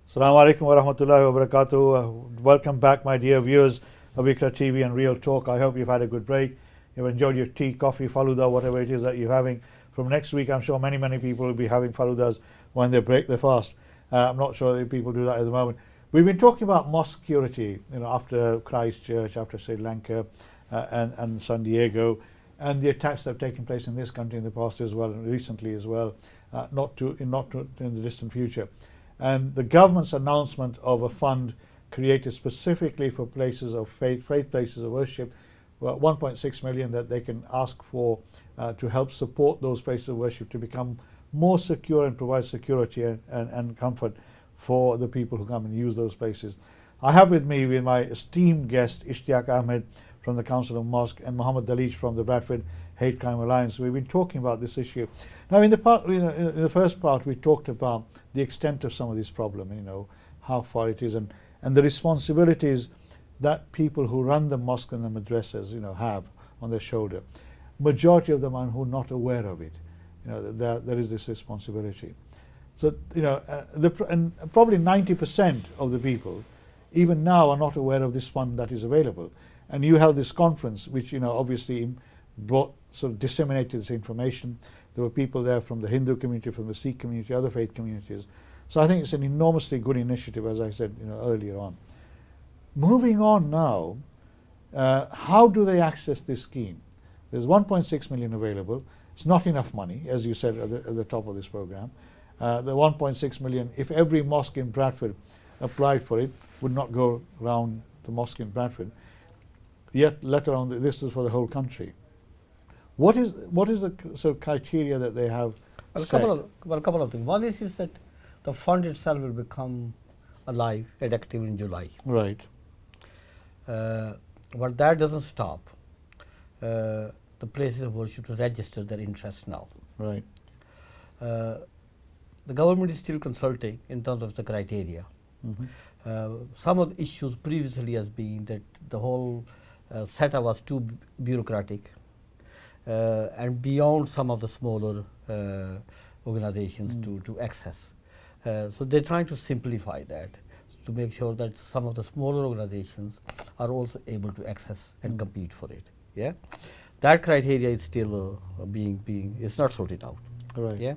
Assalamu alaikum wa rahmatullahi wa barakatuh. Welcome back, my dear viewers of IQRA TV and Real Talk. I hope you've had a good break. You've enjoyed your tea, coffee, faluda, whatever it is that you're having. From next week, I'm sure many people will be having faludas when they break their fast. I'm not sure that people do that at the moment. We've been talking about mosque security, after Christchurch, after Sri Lanka, and San Diego, and the attacks that have taken place in this country in the past as well, and recently as well, not in the distant future. And the government's announcement of a fund created specifically for places of faith places of worship, 1.6 million that they can ask for to help support those places of worship to become more secure and provide security and comfort for the people who come and use those places. I have with me my esteemed guest Ishtiaq Ahmed from the Council of Mosque and Mohammed Dalish from the Bradford Hate Crime Alliance. We've been talking about this issue. Now, in the first part, we talked about the extent of some of this problem, how far it is, and the responsibilities that people who run the mosque and the madrasas, have on their shoulder. Majority of them are who are not aware of it. There is this responsibility. So, and probably 90% of the people, even now, are not aware of this fund that is available. And you held this conference, which obviously disseminated this information. There were people there from the Hindu community, from the Sikh community, other faith communities. So I think it's an enormously good initiative, as I said earlier on. Moving on now, how do they access this scheme? There's 1.6 million available. It's not enough money, as you said at the top of this program. The 1.6 million, if every mosque in Bradford applied for it, would not go around the mosque in Bradford. Yet, let alone this is for the whole country. What is the sort of criteria that they have? A couple of things. One is that the fund itself will become alive and active in July. Right. But that doesn't stop the places of worship to register their interest now. Right. The government is still consulting in terms of the criteria. Some of the issues previously has been that the whole setup was too bureaucratic and beyond some of the smaller organizations to access. So they're trying to simplify that to make sure that some of the smaller organizations are also able to access and compete for it. Yeah, that criteria is still it's not sorted out. Right. Yeah,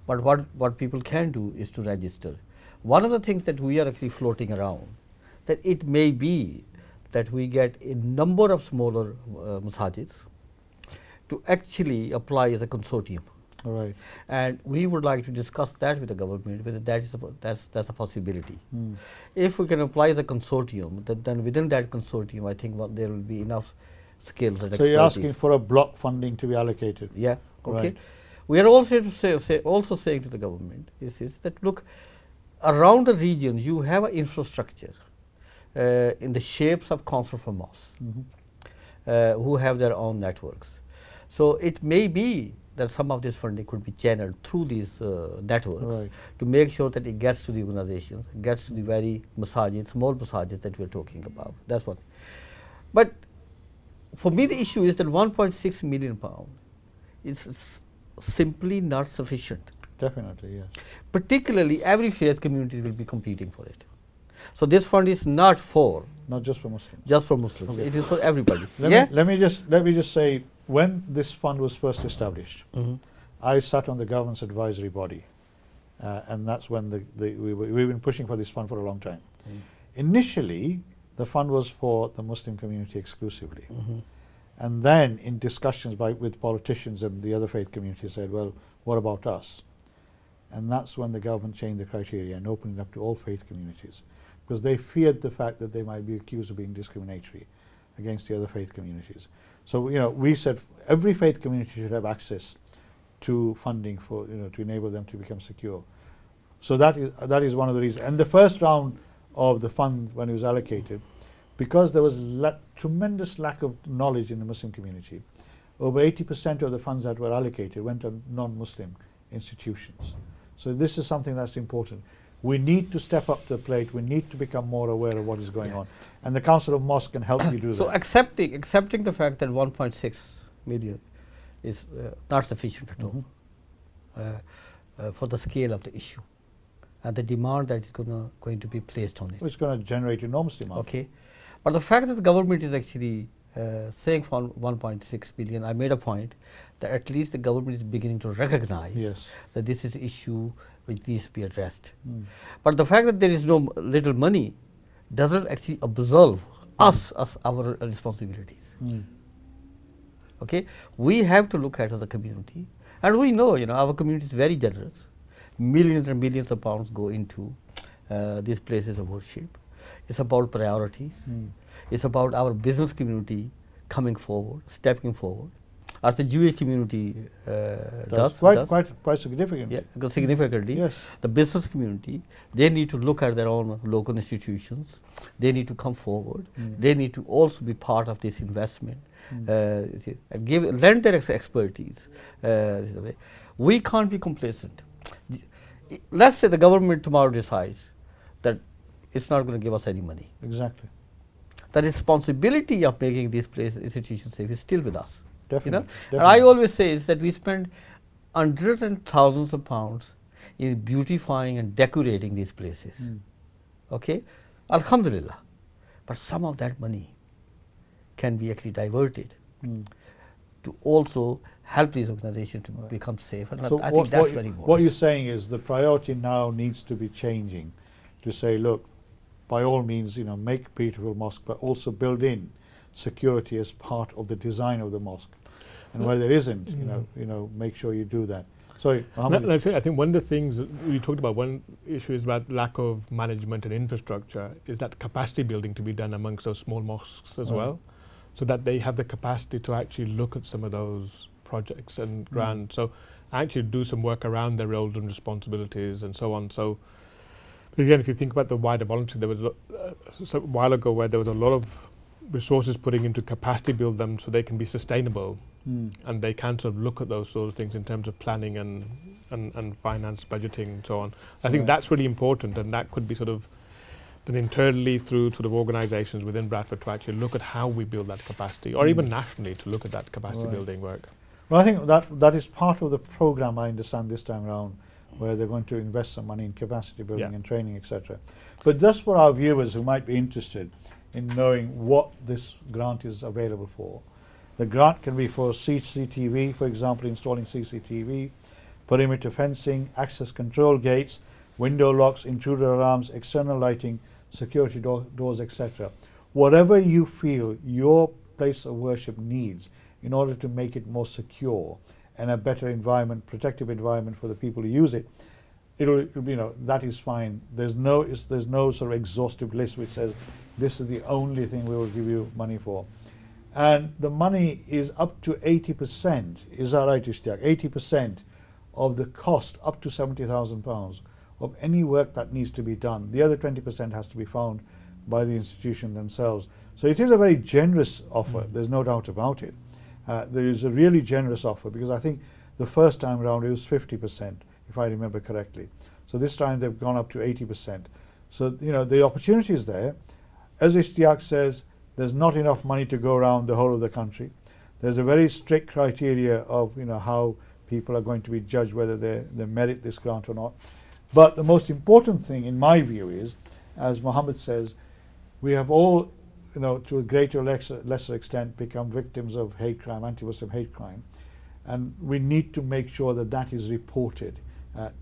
but what people can do is to register. One of the things that we are actually floating around, that it may be that we get a number of smaller masajids to actually apply as a consortium. Right. And we would like to discuss that with the government, whether that's a possibility. If we can apply as a consortium, then within that consortium, I think there will be enough skills and expertise. So you're asking for a block funding to be allocated? Yeah. Okay. Right. We are also saying to the government is that, look, around the region you have an infrastructure in the shapes of council for mosques who have their own networks. So it may be that some of this funding could be channeled through these networks to make sure that it gets to the organizations, gets to the very small masajids that we're talking about. That's one. But for me, the issue is that 1.6 million pounds is simply not sufficient. Definitely, yes. Particularly, every faith community will be competing for it. So this fund is not just for Muslims. Just for Muslims. Okay. It is for everybody. Let me just say, when this fund was first established, I sat on the government's advisory body, and that's when we've been pushing for this fund for a long time. Initially, the fund was for the Muslim community exclusively, and then in discussions with politicians and the other faith communities said, well, what about us? And that's when the government changed the criteria and opened it up to all faith communities, because they feared the fact that they might be accused of being discriminatory against the other faith communities. So we said every faith community should have access to funding for to enable them to become secure. So that is one of the reasons. And the first round of the fund, when it was allocated, because there was tremendous lack of knowledge in the Muslim community, over 80% of the funds that were allocated went to non-Muslim institutions. So this is something that's important. We need to step up to the plate. We need to become more aware of what is going on. And the Council of Mosque can help you do that. So accepting the fact that 1.6 million is not sufficient at all for the scale of the issue. and the demand that is going to be placed on it. It's going to generate enormous demand. Okay, but the fact that the government is actually saying for 1.6 billion, I made a point that at least the government is beginning to recognize Yes. that this is an issue which needs to be addressed. But the fact that there is no little money doesn't actually absolve us as our responsibilities. Okay, we have to look at as a community, and we know, our community is very generous. Millions and millions of pounds go into these places of worship. It's about priorities. It's about our business community coming forward, stepping forward, as the Jewish community does. Quite significantly. Yeah, significantly. Yes. The business community, they need to look at their own local institutions. They need to come forward. They need to also be part of this investment and lend their expertise. We can't be complacent. Let's say the government tomorrow decides that it's not going to give us any money. Exactly. The responsibility of making these institutions safe is still with us. Definitely. And I always say is that we spend hundreds and thousands of pounds in beautifying and decorating these places. Okay, Alhamdulillah. But some of that money can be actually diverted to also help these organizations to become safe. And So I think that's very important. What you're saying is the priority now needs to be changing to say, look, by all means, make beautiful mosque, but also build in security as part of the design of the mosque. And where there isn't, make sure you do that. Sorry, I think one of the things that we talked about, one issue is about lack of management and infrastructure, is that capacity building to be done amongst those small mosques as well, so that they have the capacity to actually look at some of those projects and grants. So actually do some work around their roles and responsibilities and so on. So again, if you think about the wider voluntary, there was a while ago where there was a lot of resources putting into capacity build them so they can be sustainable, and they can sort of look at those sort of things in terms of planning and finance, budgeting and so on. I think that's really important, and that could be sort of done internally through sort of organisations within Bradford to actually look at how we build that capacity, or even nationally to look at that capacity building work. Well, I think that is part of the programme, I understand, this time around, where they're going to invest some money in capacity building and training, etc. But just for our viewers who might be interested in knowing what this grant is available for, the grant can be for CCTV, for example, installing CCTV, perimeter fencing, access control gates, window locks, intruder alarms, external lighting, security doors, etc. Whatever you feel your place of worship needs in order to make it more secure and a better environment, protective environment for the people who use it, it'll that is fine. There's no sort of exhaustive list which says this is the only thing we will give you money for. And the money is up to 80%, is that right, Ishtiyaq? 80% of the cost, up to £70,000 of any work that needs to be done. The other 20% has to be found by the institution themselves. So it is a very generous offer, there's no doubt about it. There is a really generous offer, because I think the first time around it was 50%, if I remember correctly. So this time they've gone up to 80%. So the opportunity is there. As Ishtiyaq says, there's not enough money to go around the whole of the country. There's a very strict criteria of how people are going to be judged whether they merit this grant or not. But the most important thing in my view is, as Muhammad says, we have all to a greater or lesser extent become victims of hate crime, anti-Muslim hate crime, and we need to make sure that that is reported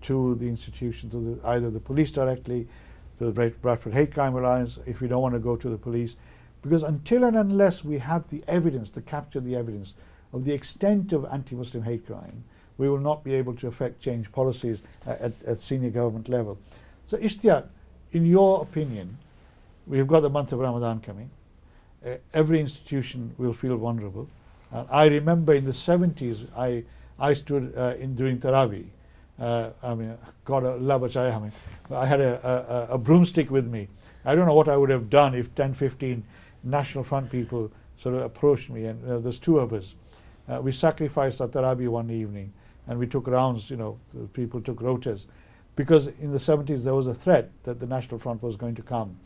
to the institution, to either the police directly, to the Bradford Hate Crime Alliance, if we don't want to go to the police, because until and unless we have the evidence, to capture the evidence of the extent of anti-Muslim hate crime, we will not be able to affect change policies at senior government level. So Ishtiyaq, in your opinion, we've got the month of Ramadan coming. Every institution will feel vulnerable. I remember in the 70s, I stood in during Taraweeh. God Allah bachaya, I had a broomstick with me. I don't know what I would have done if 10, 15 National Front people sort of approached me, and there's two of us. We sacrificed at Taraweeh one evening, and we took rounds, people took rotas, because in the 70s there was a threat that the National Front was going to come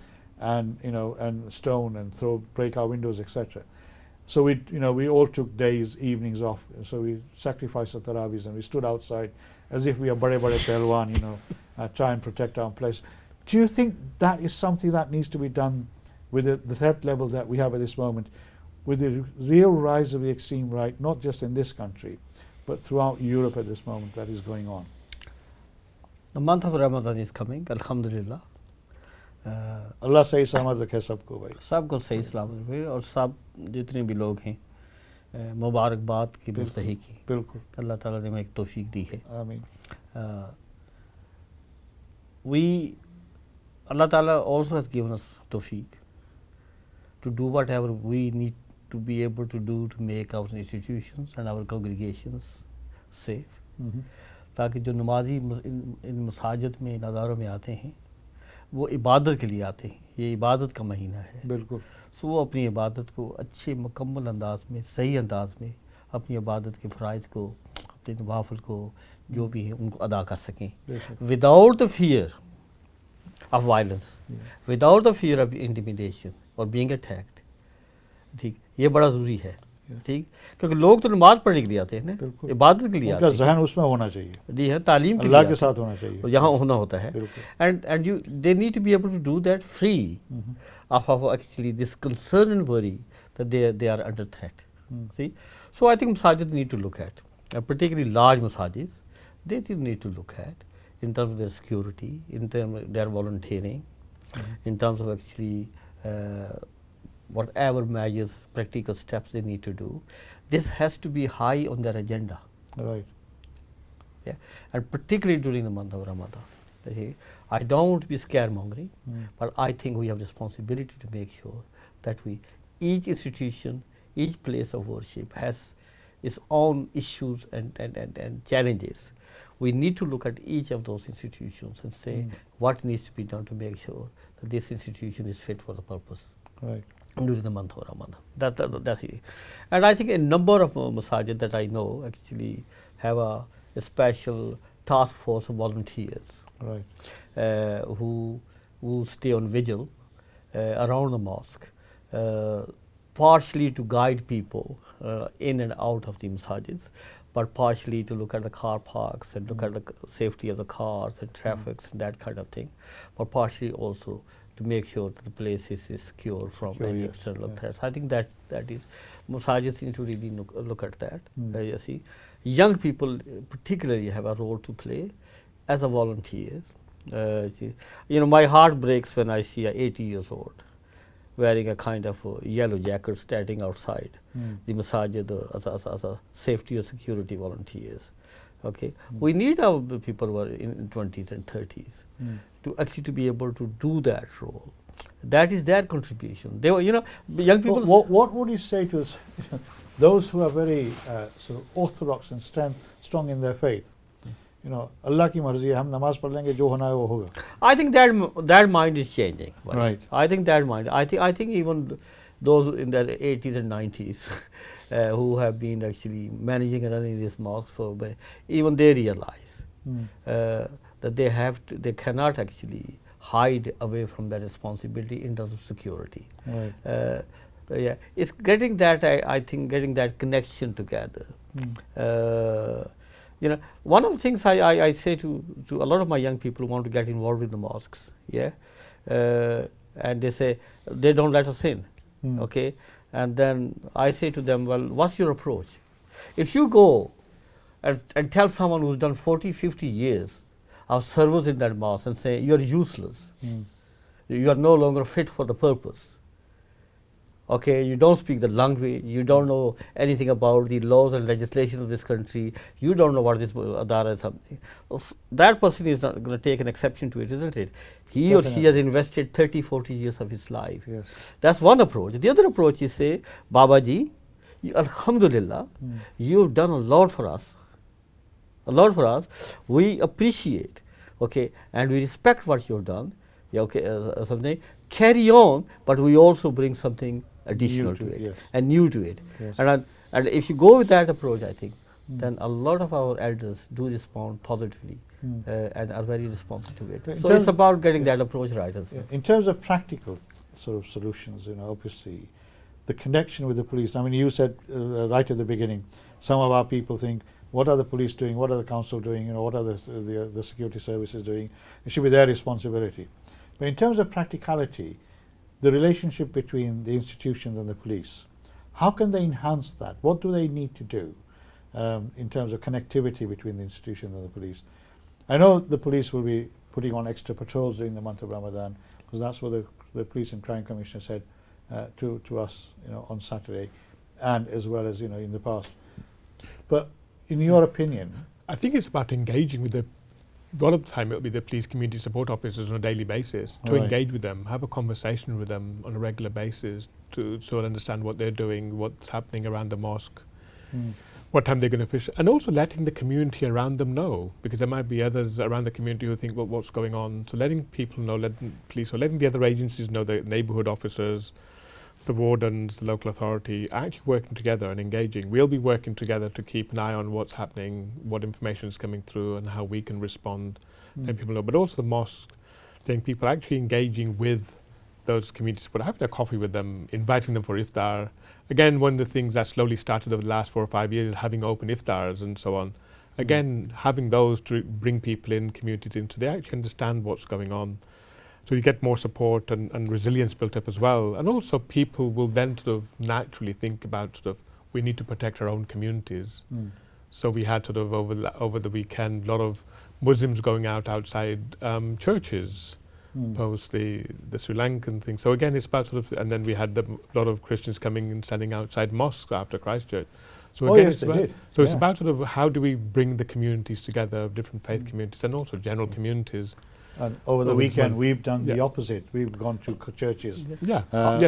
and and stone and break our windows, etc. So we all took days, evenings off. So we sacrificed the Taraweehs and we stood outside as if we are bade pehlwan, try and protect our place. Do you think that is something that needs to be done with the threat level that we have at this moment, with the real rise of the extreme right, not just in this country, but throughout Europe at this moment that is going on? The month of Ramadan is coming, alhamdulillah. Allah sahi salamat rakhe sabko bhai. सबको सही सलामत रखे और सब जितने भी लोग हैं मुबारकबाद की मुस्तहिकी बिल्कुल अल्लाह ताला ने हमें एक तौफीक दी है. आमीन. Allah Ta'ala also has given us tawfiq to do whatever we need to be able to do to make our institutions and our congregations safe. ताकि जो नमाजी इन मसाजिद में इन अदारों में आते हैं वो इबादत के लिए आते हैं. ये इबादत का महीना है. बिल्कुल. सो वो अपनी इबादत को अच्छे मुकम्मल अंदाज में, सही अंदाज में अपनी इबादत के फ़राइज़ को, अपने नवाफिल को जो भी है उनको अदा कर सकें without the fear of violence, without the fear of intimidation or being attacked. ठीक, ये बड़ा ज़रूरी है. ठीक, क्योंकि लोग तो नमाज पढ़ने के लिए आते हैं ना, इबादत के लिए आते हैं. ज़हन उसमें होना चाहिए. जी हाँ, तालीम के अल्लाह के साथ होना चाहिए. यहाँ होना होता है. And they need to be able to do that free of actually this concern and worry that they are under threat. See, so I think masajid need to look at, particularly large masajid, they need to look at in terms of their security, in terms of their volunteering, in terms of actually whatever measures, practical steps they need to do. This has to be high on their agenda. Right. Yeah, and particularly during the month of Ramadan. I don't want to be scaremongering, but I think we have responsibility to make sure that each institution, each place of worship has its own issues and challenges. We need to look at each of those institutions and say what needs to be done to make sure that this institution is fit for the purpose. Right. During the month of Ramadan. That's it. And I think a number of masajid that I know actually have a special task force of volunteers, right, who stay on vigil around the mosque, partially to guide people in and out of the masajids, but partially to look at the car parks and look at the safety of the cars and traffics and that kind of thing, but partially also to make sure that the place is secure from any external threats. I think that is, masajids need to really look at that. You see, young people particularly have a role to play as a volunteers. My heart breaks when I see a 80 years old wearing a kind of a yellow jacket standing outside the masajid as a safety or security volunteers. Okay, we need our people who are in 20s and 30s to actually to be able to do that role. That is their contribution. They were, young people. What would you say to those who are very sort of orthodox and strong in their faith? Allah ki marzi hai, hum namaz padh lenge, jo hona hai wo hoga. I think that mind is changing. Right. I think that mind. I think even those in their 80s and 90s. Who have been actually managing and running this mosque for, even they realize that they cannot actually hide away from that responsibility in terms of security. Right. It's getting that, I think, getting that connection together. One of the things I say to a lot of my young people who want to get involved with the mosques, and they say they don't let us in, okay. And then I say to them, well, what's your approach? If you go and tell someone who's done 40, 50 years of service in that mosque and say, you're useless, you are no longer fit for the purpose, okay, you don't speak the language, you don't know anything about the laws and legislation of this country, you don't know what this adara is something, well, that person is not going to take an exception to it, isn't it? He or she has invested 30, 40 years of his life. Yes. That's one approach. The other approach is say, Babaji, alhamdulillah, you've done a lot for us. A lot for us. We appreciate, okay, and we respect what you've done. Something. Carry on, but we also bring something additional to it and new to it. Yes. And if you go with that approach, I think, then a lot of our elders do respond positively and are very responsive to it. So it's about getting that approach right as well. In terms of practical sort of solutions, obviously, the connection with the police. I mean, you said right at the beginning, some of our people think what are the police doing, what are the council doing, you know, what are the security services doing. It should be their responsibility. But in terms of practicality, the relationship between the institutions and the police, how can they enhance that? What do they need to do in terms of connectivity between the institution and the police? I know the police will be putting on extra patrols during the month of Ramadan, because that's what the Police and Crime Commissioner said to us, you know, on Saturday, and as well as, you know, in the past. But in your opinion, I think it's about engaging with a lot of the time it'll be the police community support officers on a daily basis to engage with them, have a conversation with them on a regular basis to sort of understand what they're doing, what's happening around the mosque, what time they're going to fish, and also letting the community around them know, because there might be others around the community who think, well, what's going on? So letting people know, letting police or letting the other agencies know, the neighbourhood officers, the wardens, the local authority, actually working together and engaging. We'll be working together to keep an eye on what's happening, what information is coming through, and how we can respond, letting people know. But also the mosque, getting people actually engaging with those communities, but having a coffee with them, inviting them for iftar. Again, one of the things that slowly started over the last 4 or 5 years is having open iftars and so on. Again, having those to bring people in, communities in, so they actually understand what's going on. So you get more support and resilience built up as well. And also people will then sort of naturally think about sort of, we need to protect our own communities. So we had sort of over the weekend, a lot of Muslims going outside churches, post the Sri Lankan thing. So again, it's about sort of, and then we had a lot of Christians coming and standing outside mosques after Christchurch. So again, it's about, so it's about sort of how do we bring the communities together, different faith communities, and also general communities. And over the weekend, we've done the opposite. We've gone to churches. Yes,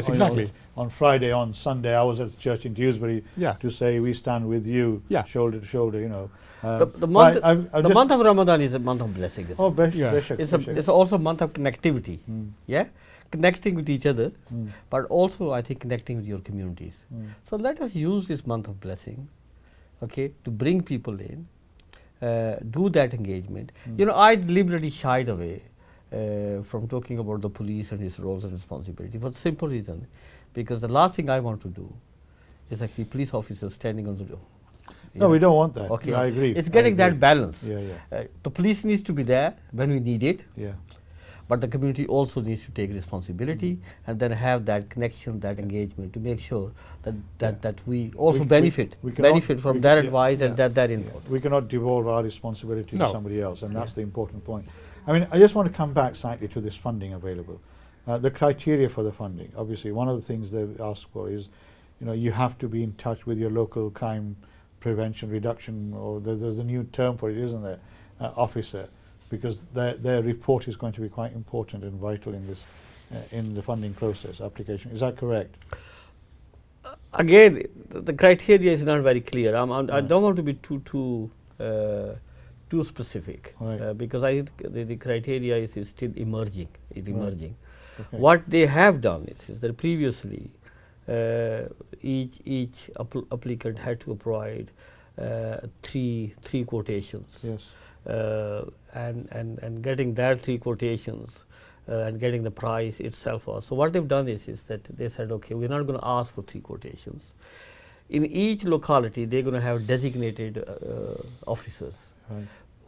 exactly. On Friday, on Sunday, I was at a church in Dewsbury to say, we stand with you, shoulder to shoulder, you know. The month of Ramadan is a month of blessing. It's also a month of connectivity. Connecting with each other, but also I think connecting with your communities. So let us use this month of blessing, to bring people in. Do that engagement. You know, I deliberately shied away from talking about the police and its roles and responsibility for the simple reason, because the last thing I want to do is actually police officers standing on the door. No, we don't want that. I agree. It's getting that balance. The police needs to be there when we need it. But the community also needs to take responsibility and then have that connection, that engagement to make sure that we also benefit from their advice and their input. We cannot devolve our responsibility to somebody else, and that's the important point. I mean, I just want to come back slightly to this funding available. The criteria for the funding. Obviously, one of the things they've asked for is, you know, you have to be in touch with your local crime prevention reduction, or there's a new term for it, isn't there, officer, because their report is going to be quite important and vital in this, in the funding process application. Is that correct? Again, the criteria is not very clear. I don't want to be too specific, because I think the criteria is still emerging. What they have done is that previously each applicant had to provide three quotations. And getting that 3 quotations and getting the price itself was. So what they've done is that they said, okay, we're not going to ask for 3 quotations. In each locality, they're going to have designated officers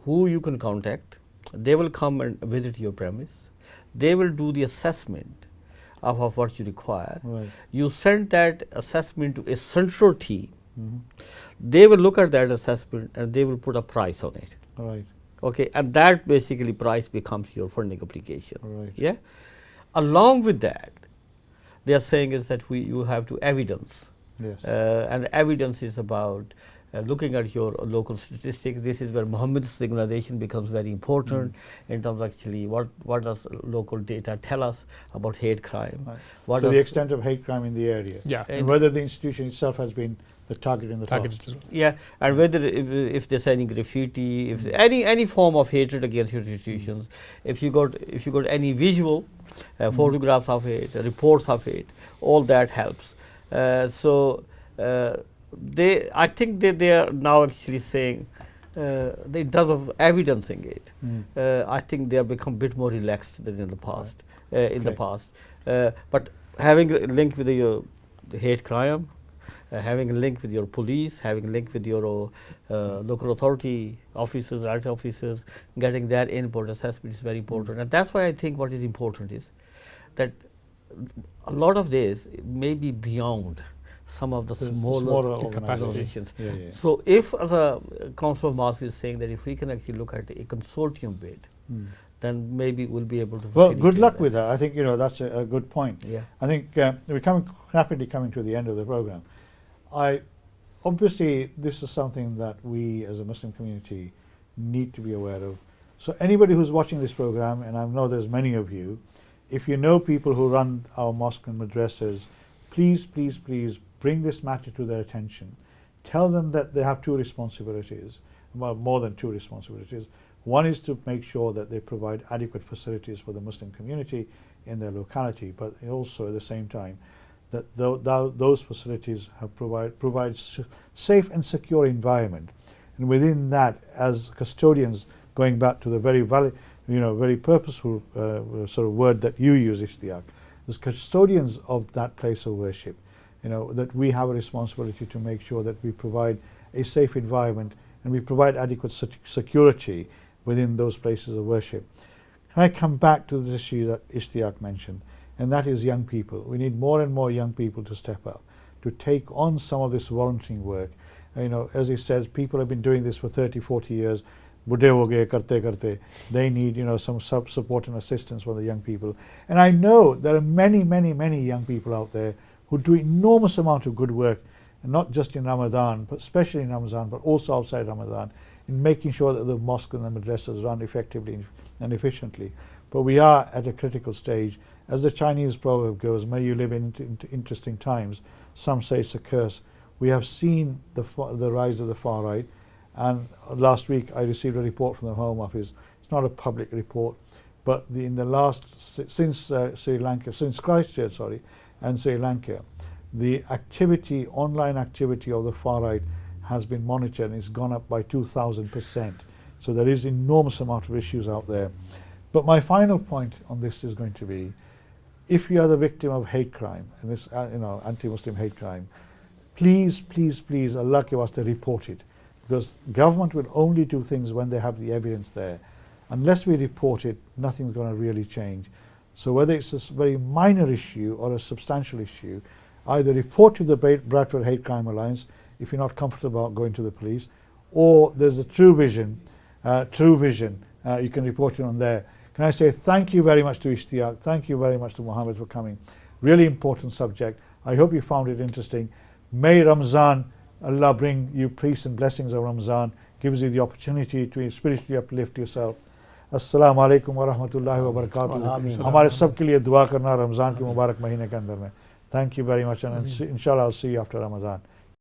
who you can contact. They will come and visit your premise. They will do the assessment of what you require. You send that assessment to a central team. They will look at that assessment and they will put a price on it. And that basically price becomes your funding application. Along with that, they are saying is that you have to evidence, and evidence is about looking at your local statistics. This is where Muhammad's signalization becomes very important in terms of actually what does local data tell us about hate crime. So the extent of hate crime in the area, and whether the institution itself has been the target in the past. And whether if there's any graffiti, if any form of hatred against your institutions, if you got any visual photographs of it, reports of it, all that helps. I think they are now actually saying, in terms of evidencing it, I think they have become a bit more relaxed than in the past. But having a link with the hate crime, having a link with your police, having a link with your local authority officers, right officers, getting their input assessment is very important. And that's why I think what is important is that a lot of this may be beyond some of the smaller organizations. Yeah, yeah. So if, as a Council of Mosque is saying that if we can actually look at a consortium bid, then maybe we'll be able to. Well, good luck with that. I think that's a good point. Yeah. I think we're rapidly coming to the end of the program. Obviously this is something that we as a Muslim community need to be aware of. So anybody who's watching this program, and I know there's many of you, if you know people who run our mosque and madrasas, please bring this matter to their attention. Tell them that they have two responsibilities, well, more than two responsibilities. One is to make sure that they provide adequate facilities for the Muslim community in their locality, but also at the same time that those facilities have provide safe and secure environment. And within that, as custodians, going back to the very valid, very purposeful sort of word that you use, Ishtiyaq, as custodians of that place of worship, that we have a responsibility to make sure that we provide a safe environment and we provide adequate security within those places of worship. Can I come back to this issue that Ishtiyaq mentioned, and that is young people. We need more and more young people to step up, to take on some of this volunteering work. As he says, people have been doing this for 30, 40 years. They need some support and assistance from the young people. And I know there are many young people out there who do enormous amount of good work, and not just in Ramadan, but especially in Ramadan, but also outside Ramadan, in making sure that the mosque and the madrasas run effectively and efficiently. But we are at a critical stage. As the Chinese proverb goes, may you live in interesting times. Some say it's a curse. We have seen the rise of the far right. And last week I received a report from the Home Office. It's not a public report, but since Christchurch, and Sri Lanka, the online activity of the far right has been monitored, and it's gone up by 2,000%. So there is enormous amount of issues out there. But my final point on this is going to be, if you are the victim of hate crime, and this anti-Muslim hate crime, please, Allah ke waste, report it. Because government will only do things when they have the evidence there. Unless we report it, nothing's going to really change. So whether it's a very minor issue or a substantial issue, either report to the Bradford Hate Crime Alliance if you're not comfortable about going to the police, or there's a True Vision. You can report it on there. Can I say thank you very much to Ishtiyaq, thank you very much to Muhammad for coming. Really important subject. I hope you found it interesting. May Ramzan, Allah bring you peace and blessings of Ramzan, gives you the opportunity to spiritually uplift yourself. Assalamu alaikum wa rahmatullahi wa barakatuh. हमारे सब के लिए दुआ करना रमज़ान के मुबारक महीने के अंदर में. Thank you very much, and inshallah I'll see you after Ramadan.